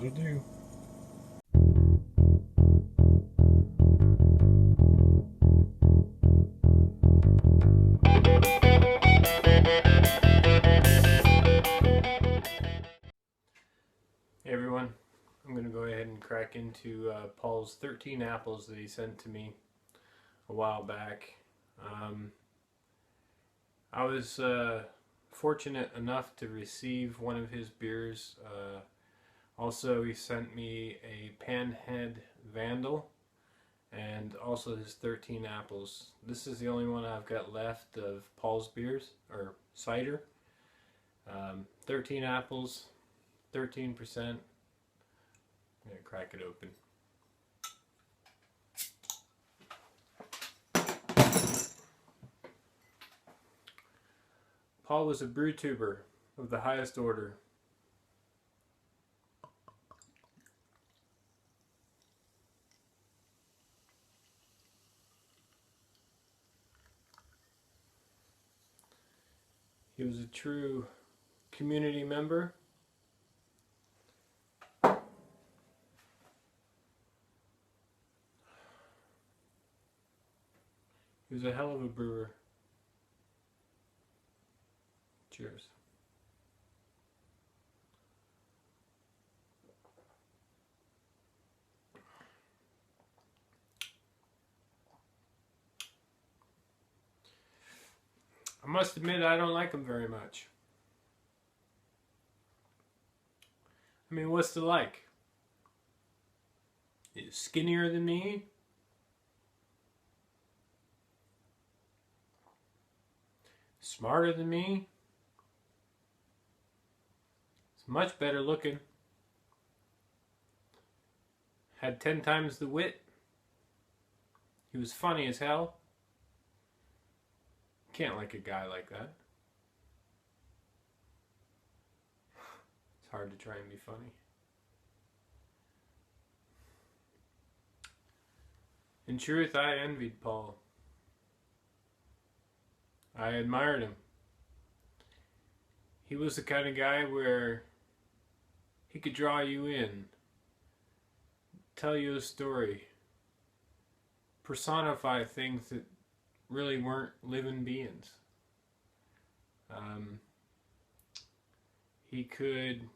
to do. Hey everyone, I'm going to go ahead and crack into Paul's 13 apples that he sent to me a while back. I was fortunate enough to receive one of his beers. Also, he sent me a PanHead Vandal and also his 13 apples. This is the only one I've got left of Paul's beers, or cider. 13 apples, 13%. I'm going to crack it open. Paul was a BrewTuber of the highest order. He was a true community member. He was a hell of a brewer. Cheers. I must admit I don't like him very much. I mean, what's the like? He's skinnier than me. Smarter than me. He's much better looking. Had 10 times the wit. He was funny as hell. Can't like a guy like that. It's hard to try and be funny. In truth, I envied Paul. I admired him. He was the kind of guy where he could draw you in, tell you a story, personify things that really weren't living beings. He could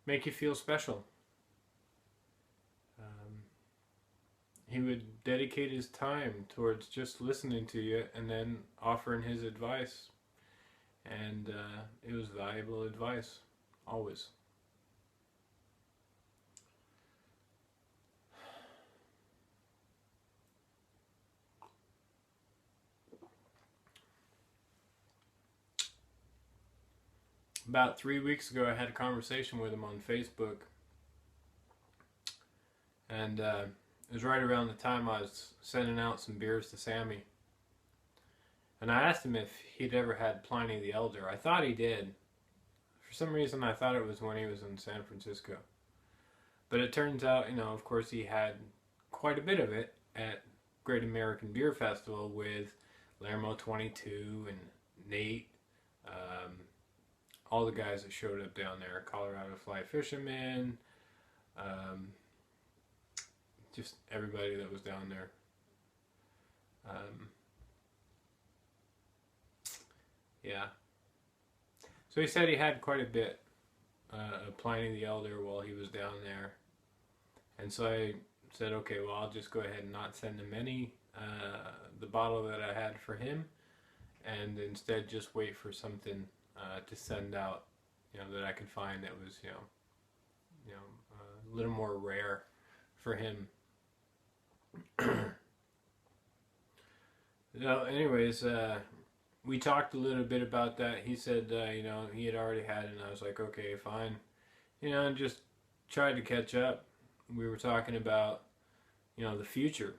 make you feel special. He would dedicate his time towards just listening to you and then offering his advice. And it was valuable advice, always. About 3 weeks ago, I had a conversation with him on Facebook. And it was right around the time I was sending out some beers to Sammy. And I asked him if he'd ever had Pliny the Elder. I thought he did. For some reason, I thought it was when he was in San Francisco. But it turns out, of course, he had quite a bit of it at Great American Beer Festival with Lermo 22 and Nate. All the guys that showed up down there. Colorado Fly Fisherman. Just everybody that was down there. Yeah. So he said he had quite a bit of Pliny the Elder while he was down there. And so I said, okay, well, I'll just go ahead and not send him any, the bottle that I had for him, and instead just wait for something to send out, that I could find that was, a little more rare for him. So anyways, we talked a little bit about that. He said, he had already had it, and I was like, okay, fine. And just tried to catch up. We were talking about, the future.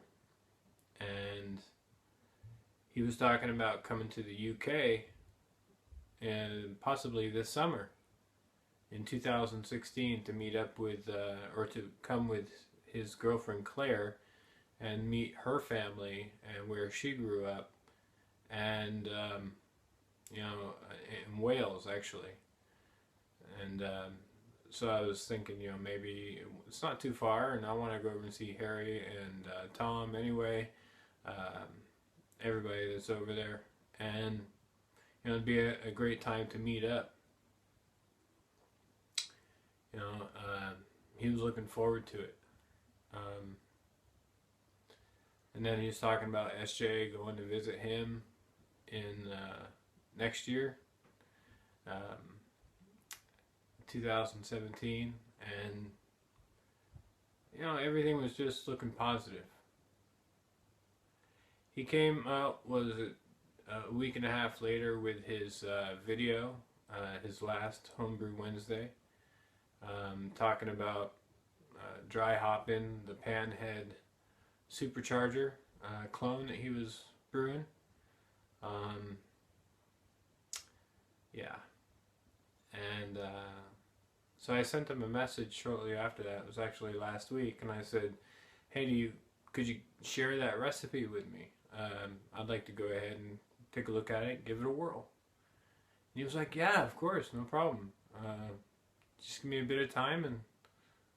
And he was talking about coming to the UK and possibly this summer in 2016 to meet up with, or to come with his girlfriend Claire and meet her family and where she grew up. And you know, in Wales actually. And so I was thinking, you know, maybe it's not too far, and I want to go over and see Harry and Tom anyway, um, everybody that's over there, and you know, it'd be a great time to meet up. You know, he was looking forward to it. Um, and then he was talking about SJ going to visit him in next year, um, 2017, and you know, everything was just looking positive. He came out, was it a week and a half later, with his video, his last Homebrew Wednesday, talking about dry hopping the PanHead SuperCharger clone that he was brewing. Um, yeah, and so I sent him a message shortly after that. It was actually last week, and I said, "Hey, could you share that recipe with me? I'd like to go ahead and take a look at it, give it a whirl." And he was like, "Yeah, of course, no problem. Just give me a bit of time, and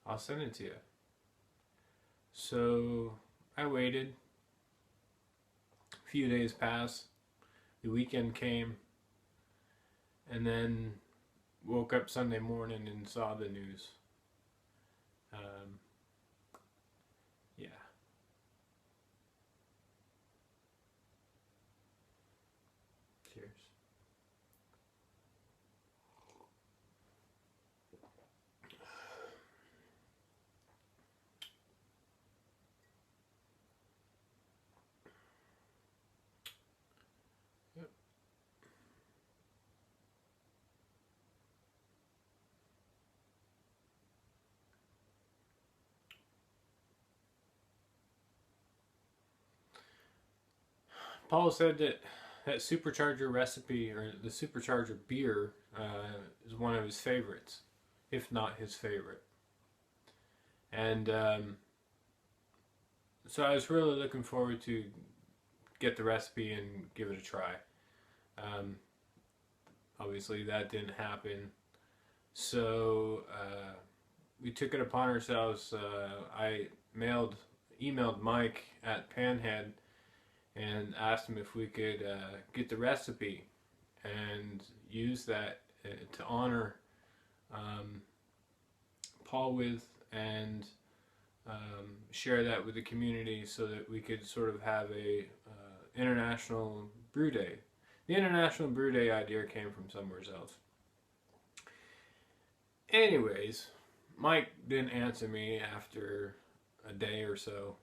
I'll send it to you." So I waited. A few days passed. The weekend came, and then woke up Sunday morning and saw the news. Um, yeah. Cheers. Yep. Paul said that supercharger recipe, or the supercharger beer, is one of his favorites, if not his favorite. And so I was really looking forward to get the recipe and give it a try. Um, Obviously, that didn't happen. So we took it upon ourselves. I emailed Mike at PanHead and asked him if we could get the recipe and use that to honor um, Paul with, and share that with the community, so that we could sort of have a international brew day. The international brew day idea came from somewhere else. Anyways, Mike didn't answer me after a day or so,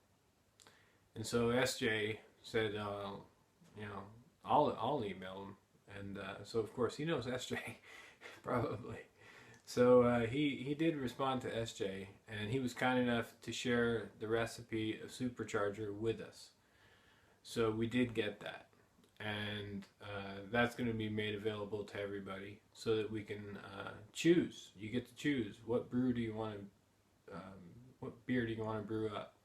and so SJ said, you know, I'll email him, and so of course he knows SJ, probably. So he did respond to SJ, and he was kind enough to share the recipe of Supercharger with us. So we did get that, and that's going to be made available to everybody, so that we can choose. You get to choose what brew do you want to, what beer do you want to brew up.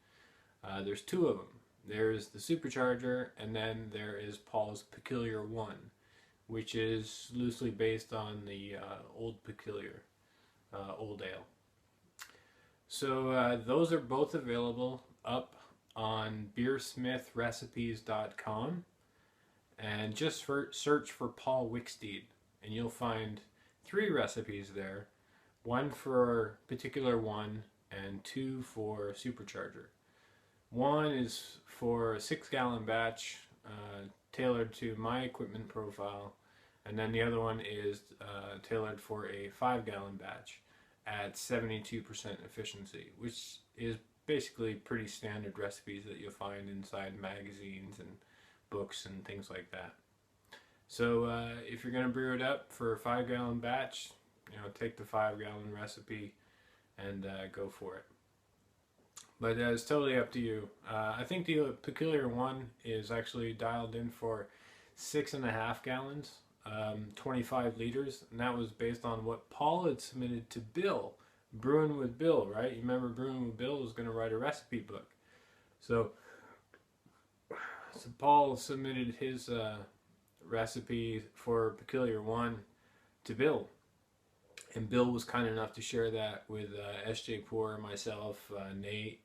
There's two of them. There's the Supercharger, and then there is Paul's Peculiar One, which is loosely based on the Old Peculiar, Old Ale. So those are both available up on beersmithrecipes.com, and just search for Paul Wicksteed, and you'll find 3 recipes there. 1 for Particular One, and 2 for Supercharger. 1 is for a 6-gallon batch, tailored to my equipment profile, and then the other one is tailored for a 5-gallon batch at 72% efficiency, which is basically pretty standard recipes that you'll find inside magazines and books and things like that. So if you're going to brew it up for a 5-gallon batch, you know, take the 5-gallon recipe and go for it. But it's totally up to you. I think the Peculiar One is actually dialed in for 6.5 gallons, 25 liters, and that was based on what Paul had submitted to Bill. Brewing with Bill, right? You remember Brewing with Bill was going to write a recipe book. So Paul submitted his recipe for Peculiar One to Bill. And Bill was kind enough to share that with SJ Poor, myself, Nate,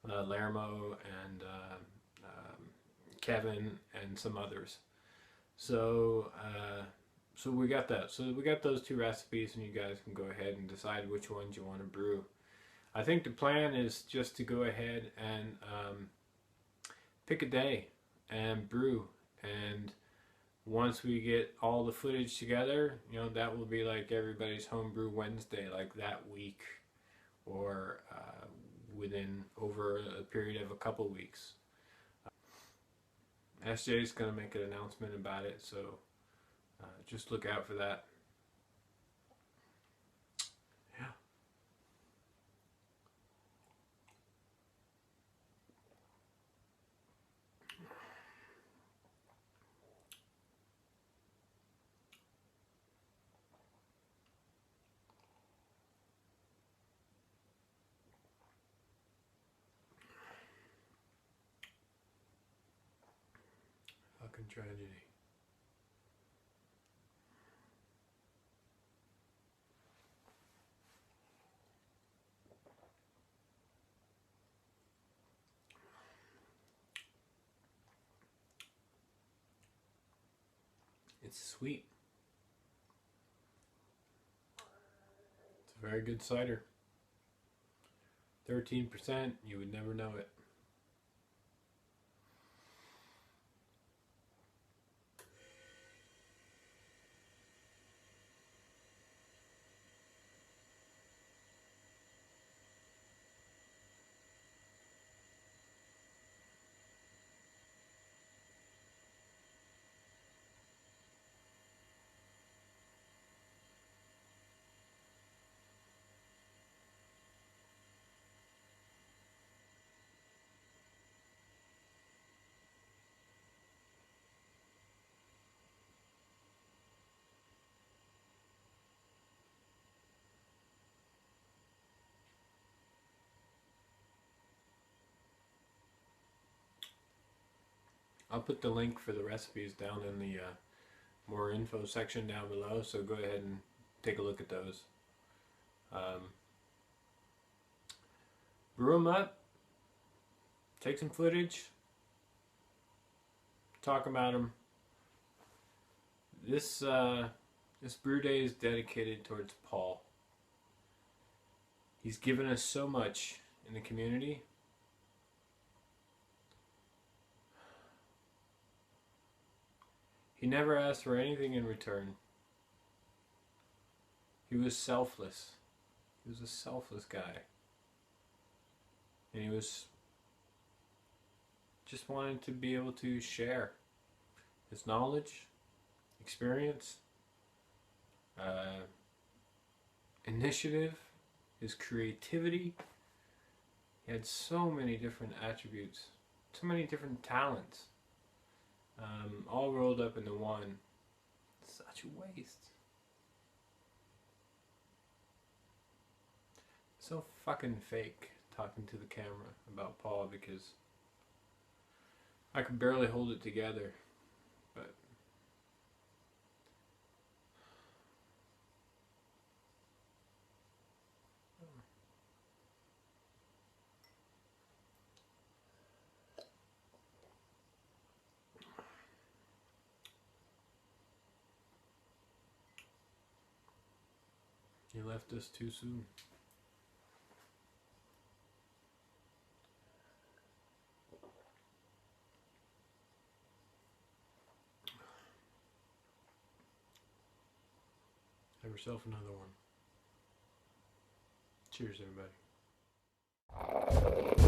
Lermo, and Kevin, and some others. So, so we got that. So we got those two recipes, and you guys can go ahead and decide which ones you want to brew. I think the plan is just to go ahead and pick a day and brew. And once we get all the footage together, you know, that will be like everybody's Homebrew Wednesday, like that week, or within over a period of a couple weeks. SJ is going to make an announcement about it, so just look out for that. Yeah. Fucking tragedy. It's sweet. It's a very good cider. 13%, you would never know it. I'll put the link for the recipes down in the more info section down below, so go ahead and take a look at those. Brew them up, take some footage, talk about them. This brew day is dedicated towards Paul. He's given us so much in the community. He never asked for anything in return. He was selfless. He was a selfless guy. And he was just wanted to be able to share his knowledge, experience, initiative, his creativity. He had so many different attributes, so many different talents. All rolled up into one. Such a waste. So fucking fake talking to the camera about Paul, because I could barely hold it together. But he left us too soon. Have yourself another one. Cheers, everybody.